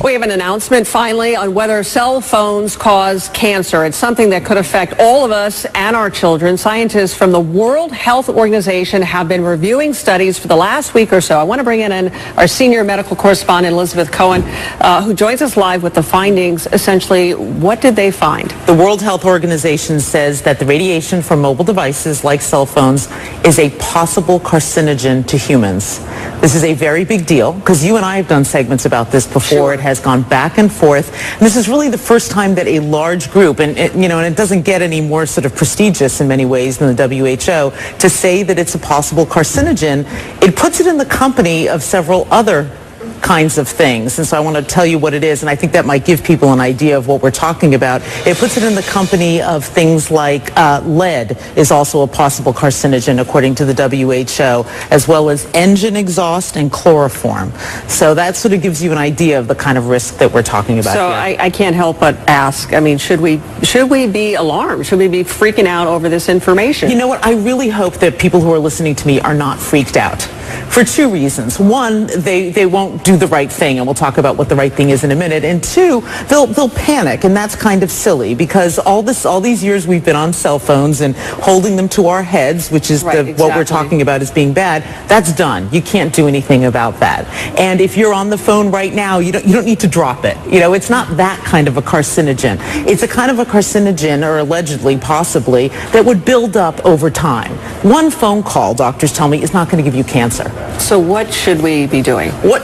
We have an announcement finally on whether cell phones cause cancer. It's something that could affect all of us and our children. Scientists from the World Health Organization have been reviewing studies for the last week or so. I want to bring in our senior medical correspondent, Elizabeth Cohen, who joins us live with the findings. Essentially, what did they find? The World Health Organization says that the radiation from mobile devices like cell phones is a possible carcinogen to humans. This is a very big deal because you and I have done segments about this before. Sure. It has gone back and forth. And this is really the first time that a large group, and it doesn't get any more sort of prestigious in many ways than the WHO, to say that it's a possible carcinogen. It puts it in the company of several other kinds of things. And so I want to tell you what it is, and I think that might give people an idea of what we're talking about. It puts it in the company of things like lead is also a possible carcinogen, according to the WHO, as well as engine exhaust and chloroform. So that sort of gives you an idea of the kind of risk that we're talking about so here. I can't help but ask, I mean, should we be alarmed? Should we be freaking out over this information? You know what? I really hope that people who are listening to me are not freaked out for two reasons. One, they won't do the right thing, and we'll talk about what the right thing is in a minute. And two, they'll panic, and that's kind of silly because all these years we've been on cell phones and holding them to our heads, which is what we're talking about as being bad. That's done. You can't do anything about that. And if you're on the phone right now, you don't need to drop it. It's not that kind of a carcinogen. It's a kind of a carcinogen, or allegedly, possibly, that would build up over time. One phone call, doctors tell me, is not going to give you cancer. So what should we be doing? With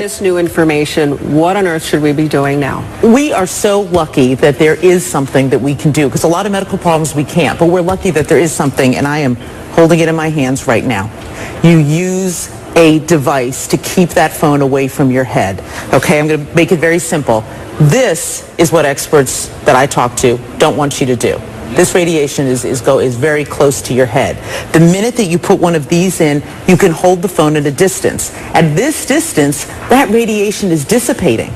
this new information, what on earth should we be doing now? We are so lucky that there is something that we can do, because a lot of medical problems we can't, but we're lucky that there is something, and I am holding it in my hands right now. You use a device to keep that phone away from your head. Okay, I'm going to make it very simple. This is what experts that I talk to don't want you to do. This radiation is very close to your head. The minute that you put one of these in, you can hold the phone at a distance. At this distance, that radiation is dissipating.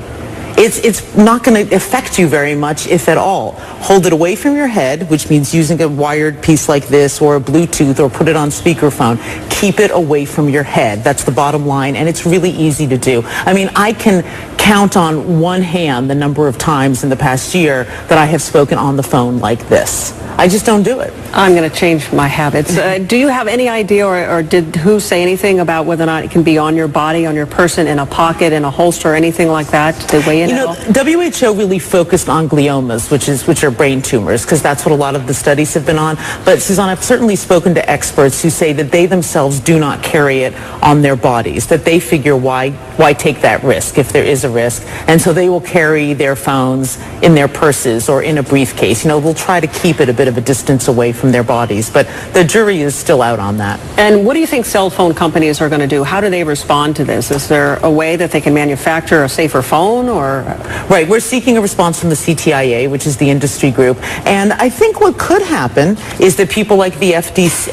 It's not going to affect you very much, if at all. Hold it away from your head, which means using a wired piece like this or a Bluetooth, or put it on speakerphone. Keep it away from your head. That's the bottom line, and it's really easy to do. I mean, I can count on one hand the number of times in the past year that I have spoken on the phone like this. I just don't do it. I'm going to change my habits. Do you have any idea, or did who say anything about whether or not it can be on your body, on your person, in a pocket, in a holster, or anything like that? Did they weigh in at all? WHO really focused on gliomas, which are brain tumors, because that's what a lot of the studies have been on. But Suzanne, I've certainly spoken to experts who say that they themselves do not carry it on their bodies, that they figure why take that risk if there is a risk, and so they will carry their phones in their purses or in a briefcase. They'll try to keep it a bit of a distance away from their bodies, but the jury is still out on that. And what do you think cell phone companies are going to do? How do they respond to this? Is there a way that they can manufacture a safer phone, or? Right, we're seeking a response from the CTIA, which is the industry group, and I think what could happen is that people like the FCC,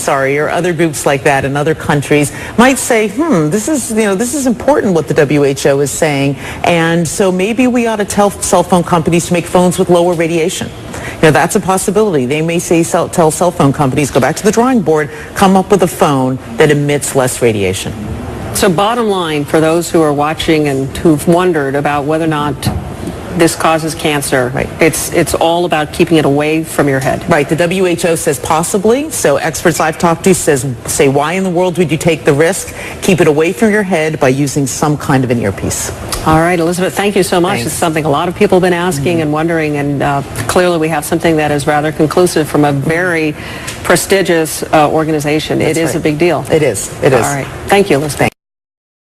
or other groups like that in other countries might say, this is important what the WHO is saying, and so maybe we ought to tell cell phone companies to make phones with lower radiation. That's a possibility. They may say, tell cell phone companies, go back to the drawing board, come up with a phone that emits less radiation. So bottom line, for those who are watching and who've wondered about whether or not this causes cancer, right, it's all about keeping it away from your head. Right. The WHO says possibly. So experts I've talked to say, why in the world would you take the risk? Keep it away from your head by using some kind of an earpiece. All right, Elizabeth, thank you so much. Thanks. It's something a lot of people have been asking and wondering, and clearly we have something that is rather conclusive from a very prestigious organization. That's it is right. a big deal. It is. It is. All right. Thank you, Elizabeth.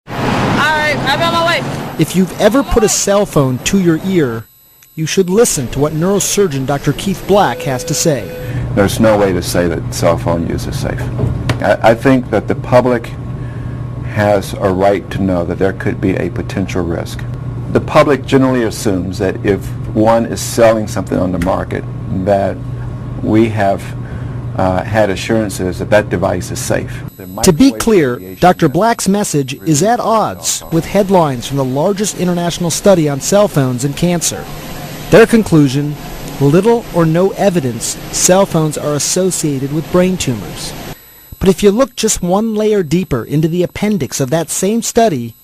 I'm on my way. If you've ever put a cell phone to your ear, you should listen to what neurosurgeon Dr. Keith Black has to say. There's no way to say that cell phone use is safe. I think that the public has a right to know that there could be a potential risk. The public generally assumes that if one is selling something on the market, that we have had assurances that that device is safe. To be clear, Dr. Black's message is at odds with headlines from the largest international study on cell phones and cancer. Their conclusion, little or no evidence cell phones are associated with brain tumors. But if you look just one layer deeper into the appendix of that same study,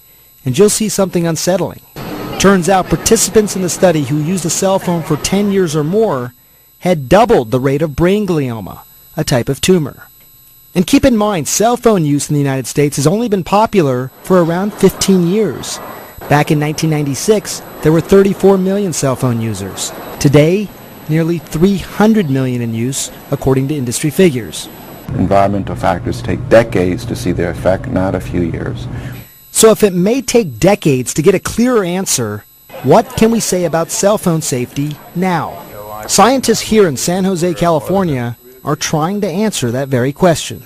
and you'll see something unsettling. Turns out participants in the study who used a cell phone for 10 years or more had doubled the rate of brain glioma, a type of tumor. And keep in mind, cell phone use in the United States has only been popular for around 15 years. Back in 1996, there were 34 million cell phone users. Today, nearly 300 million in use, according to industry figures. Environmental factors take decades to see their effect, not a few years. So if it may take decades to get a clearer answer, what can we say about cell phone safety now? Scientists here in San Jose, California, are trying to answer that very question.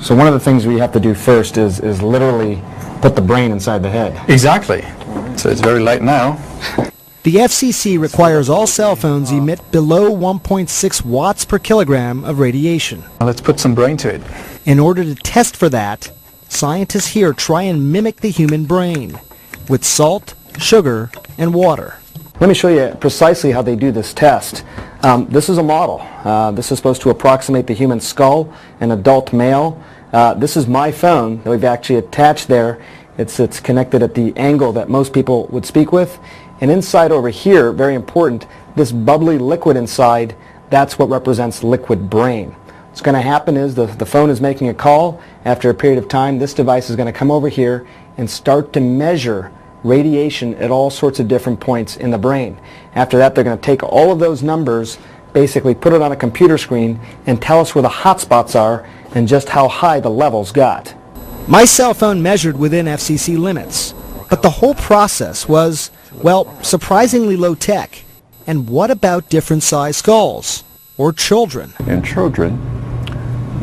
So one of the things we have to do first is literally put the brain inside the head. Exactly. So it's very late now. The FCC requires all cell phones emit below 1.6 watts per kilogram of radiation. Well, let's put some brain to it. In order to test for that, scientists here try and mimic the human brain with salt, sugar, and water. Let me show you precisely how they do this test. This is a model. This is supposed to approximate the human skull, an adult male. This is my phone that we've actually attached there. It's connected at the angle that most people would speak with. And inside over here, very important, this bubbly liquid inside, that's what represents liquid brain. What's going to happen is the phone is making a call. After a period of time, this device is going to come over here and start to measure radiation at all sorts of different points in the brain. After that, they're going to take all of those numbers, basically put it on a computer screen, and tell us where the hot spots are and just how high the levels got. My cell phone measured within FCC limits, but the whole process was, well, surprisingly low tech. And what about different size skulls? Or children? In children,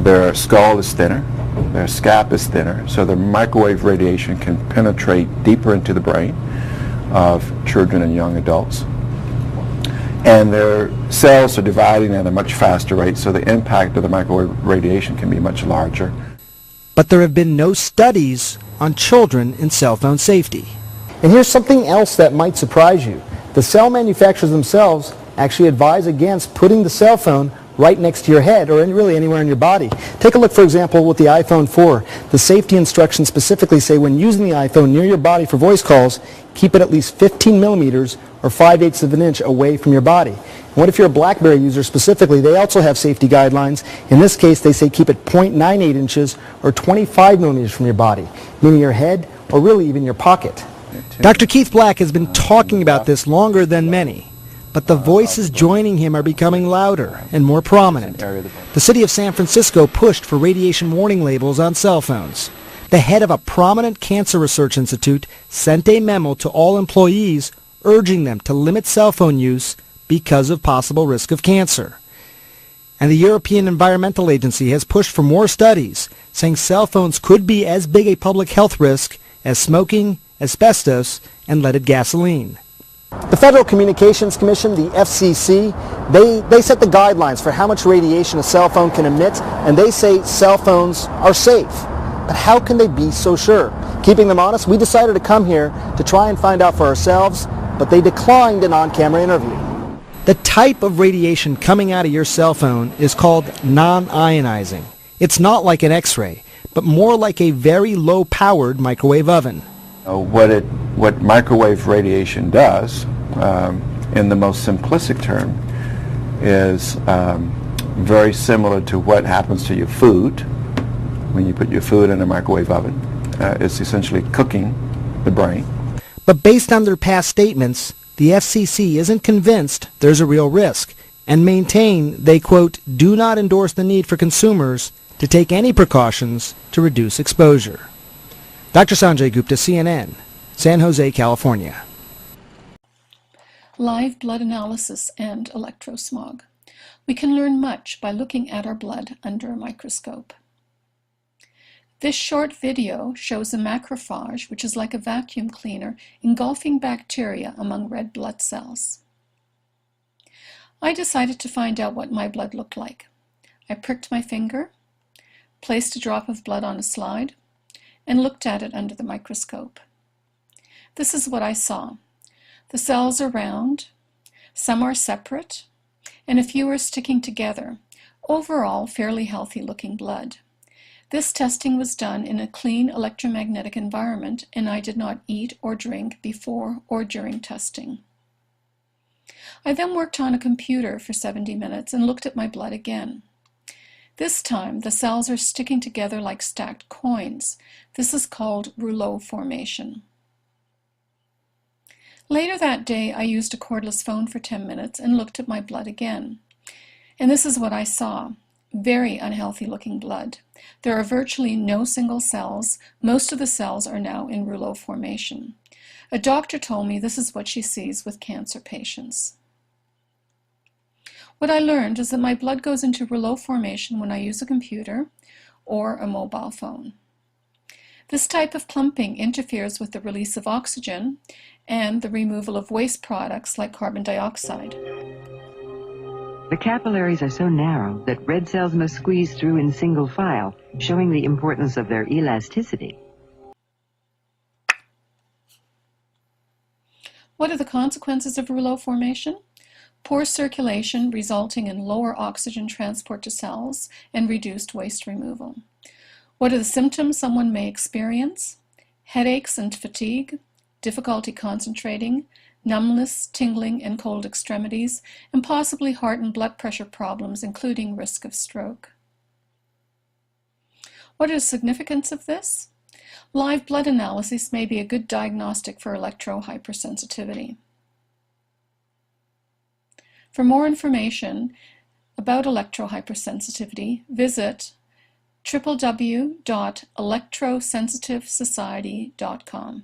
their skull is thinner, their scalp is thinner, so the microwave radiation can penetrate deeper into the brain of children and young adults. And their cells are dividing at a much faster rate, so the impact of the microwave radiation can be much larger. But there have been no studies on children in cell phone safety. And here's something else that might surprise you. The cell manufacturers themselves actually advise against putting the cell phone right next to your head or really anywhere in your body. Take a look, for example, with the iPhone 4. The safety instructions specifically say when using the iPhone near your body for voice calls, keep it at least 15 millimeters or 5/8 of an inch away from your body. And what if you're a BlackBerry user specifically? They also have safety guidelines. In this case, they say keep it 0.98 inches or 25 millimeters from your body, meaning your head or really even your pocket. Dr. Keith Black has been talking about this longer than many, but the voices joining him are becoming louder and more prominent. The city of San Francisco pushed for radiation warning labels on cell phones. The head of a prominent cancer research institute sent a memo to all employees urging them to limit cell phone use because of possible risk of cancer. And the European Environmental Agency has pushed for more studies, saying cell phones could be as big a public health risk as smoking, asbestos, and leaded gasoline. The Federal Communications Commission, the FCC, they set the guidelines for how much radiation a cell phone can emit, and they say cell phones are safe. But how can they be so sure? Keeping them honest, we decided to come here to try and find out for ourselves, but they declined an on-camera interview. The type of radiation coming out of your cell phone is called non-ionizing. It's not like an X-ray, but more like a very low-powered microwave oven. What microwave radiation does, in the most simplistic term, is very similar to what happens to your food when you put your food in a microwave oven. It's essentially cooking the brain. But based on their past statements, the FCC isn't convinced there's a real risk and maintain they, quote, do not endorse the need for consumers to take any precautions to reduce exposure. Dr. Sanjay Gupta, CNN, San Jose, California. Live blood analysis and electrosmog. We can learn much by looking at our blood under a microscope. This short video shows a macrophage, which is like a vacuum cleaner, engulfing bacteria among red blood cells. I decided to find out what my blood looked like. I pricked my finger, placed a drop of blood on a slide, and looked at it under the microscope. This is what I saw. The cells are round, some are separate, and a few are sticking together. Overall, fairly healthy looking blood. This testing was done in a clean electromagnetic environment, and I did not eat or drink before or during testing. I then worked on a computer for 70 minutes and looked at my blood again. This time, the cells are sticking together like stacked coins. This is called rouleau formation. Later that day, I used a cordless phone for 10 minutes and looked at my blood again. And this is what I saw. Very unhealthy looking blood. There are virtually no single cells. Most of the cells are now in rouleau formation. A doctor told me this is what she sees with cancer patients. What I learned is that my blood goes into rouleau formation when I use a computer or a mobile phone. This type of clumping interferes with the release of oxygen and the removal of waste products like carbon dioxide. The capillaries are so narrow that red cells must squeeze through in single file, showing the importance of their elasticity. What are the consequences of rouleau formation? Poor circulation resulting in lower oxygen transport to cells and reduced waste removal. What are the symptoms someone may experience? Headaches and fatigue, difficulty concentrating, numbness, tingling, and cold extremities, and possibly heart and blood pressure problems, including risk of stroke. What is the significance of this? Live blood analysis may be a good diagnostic for electrohypersensitivity. For more information about electrohypersensitivity, visit www.electrosensitivesociety.com.